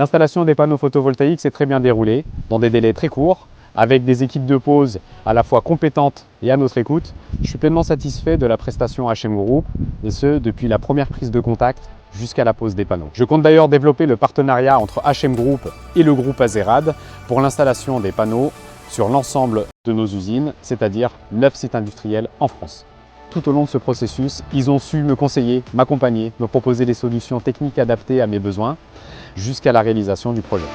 L'installation des panneaux photovoltaïques s'est très bien déroulée, dans des délais très courts, avec des équipes de pause à la fois compétentes et à notre écoute. Je suis pleinement satisfait de la prestation HM Group, et ce, depuis la première prise de contact jusqu'à la pose des panneaux. Je compte d'ailleurs développer le partenariat entre HM Group et le groupe Azerad pour l'installation des panneaux sur l'ensemble de nos usines, c'est-à-dire 9 sites industriels en France. Tout au long de ce processus, ils ont su me conseiller, m'accompagner, me proposer des solutions techniques adaptées à mes besoins, jusqu'à la réalisation du projet.